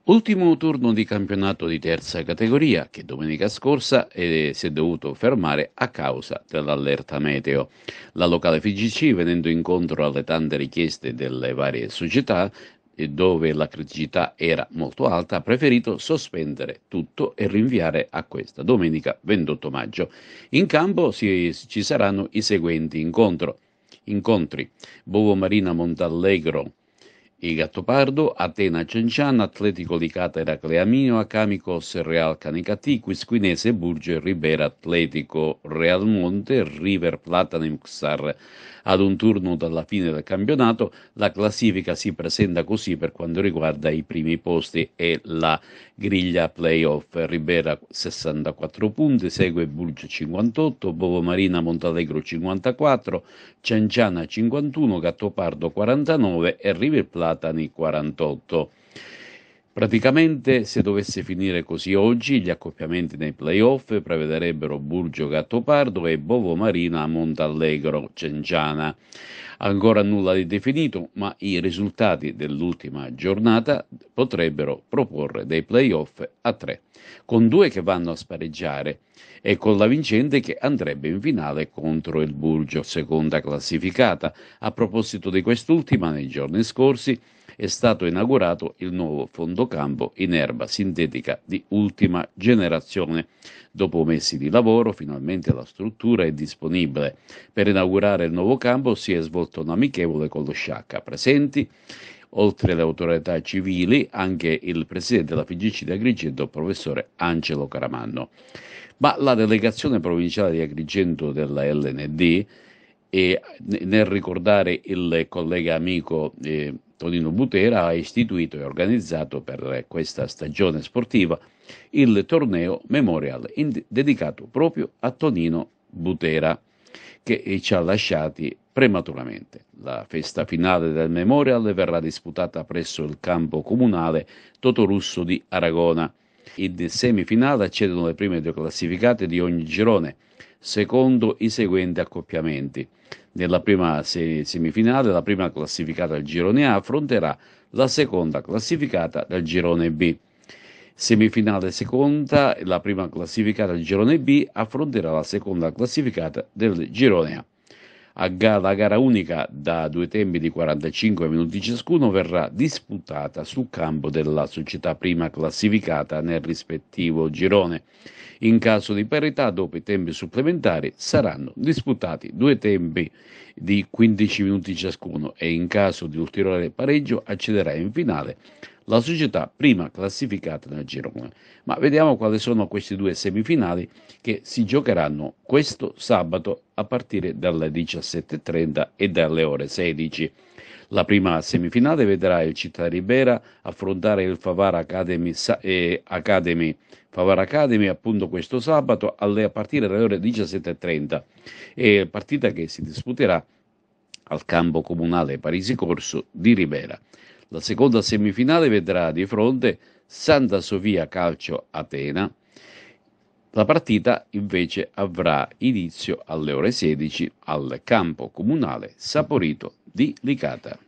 Ultimo turno di campionato di terza categoria che domenica scorsa si è dovuto fermare a causa dell'allerta meteo. La locale FIGC, venendo incontro alle tante richieste delle varie società, e dove la criticità era molto alta, ha preferito sospendere tutto e rinviare a questa domenica 28 maggio. In campo ci saranno i seguenti incontri: Bovo Marina Montallegro i Gattopardo, Atena Cenciana, Atletico Licata Eraclea Mineo, Acamicos Real Canicati, Quisquinese Burge Ribera Atletico Real Monte, River Plata Xar. Ad un turno dalla fine del campionato, la classifica si presenta così per quanto riguarda i primi posti e la griglia playoff. Ribera 64 punti, segue Burge 58, Bovo Marina Montalegro 54, Cianciana 51, Gattopardo 49 e River Platani 48. Praticamente, se dovesse finire così oggi, gli accoppiamenti nei playoff prevederebbero Burgio Gattopardo e Bovo Marina Montallegro Cenciana. Ancora nulla di definito, ma i risultati dell'ultima giornata potrebbero proporre dei playoff a tre, con due che vanno a spareggiare e con la vincente che andrebbe in finale contro il Burgio, seconda classificata. A proposito di quest'ultima, nei giorni scorsi è stato inaugurato il nuovo fondocampo in erba sintetica di ultima generazione. Dopo mesi di lavoro, finalmente la struttura è disponibile. Per inaugurare il nuovo campo si è svolto un amichevole con lo Sciacca. Presenti, oltre alle autorità civili, anche il presidente della FIGC di Agrigento, professore Angelo Caramanno. Ma la delegazione provinciale di Agrigento della LND, e nel ricordare il collega amico Tonino Butera, ha istituito e organizzato per questa stagione sportiva il torneo Memorial dedicato proprio a Tonino Butera, che ci ha lasciati prematuramente. La festa finale del Memorial verrà disputata presso il campo comunale Totorusso di Aragona. In semifinale accedono le prime due classificate di ogni girone, secondo i seguenti accoppiamenti. Nella prima semifinale, la prima classificata del girone A affronterà la seconda classificata del girone B. Semifinale seconda, la prima classificata del girone B affronterà la seconda classificata del girone A. La gara unica da due tempi di 45 minuti ciascuno verrà disputata sul campo della società prima classificata nel rispettivo girone. In caso di parità, dopo i tempi supplementari, saranno disputati due tempi di 15 minuti ciascuno e in caso di ulteriore pareggio accederà in finale la società prima classificata nel girone. Ma vediamo quali sono questi due semifinali che si giocheranno questo sabato a partire dalle 17:30 e dalle ore 16. La prima semifinale vedrà il Città Ribera affrontare il Favara Academy appunto questo sabato a partire dalle ore 17:30, e partita che si disputerà al campo comunale Parisi Corso di Ribera. La seconda semifinale vedrà di fronte Santa Sofia Calcio Atena. La partita invece avrà inizio alle ore 16 al campo comunale Saporito di Licata.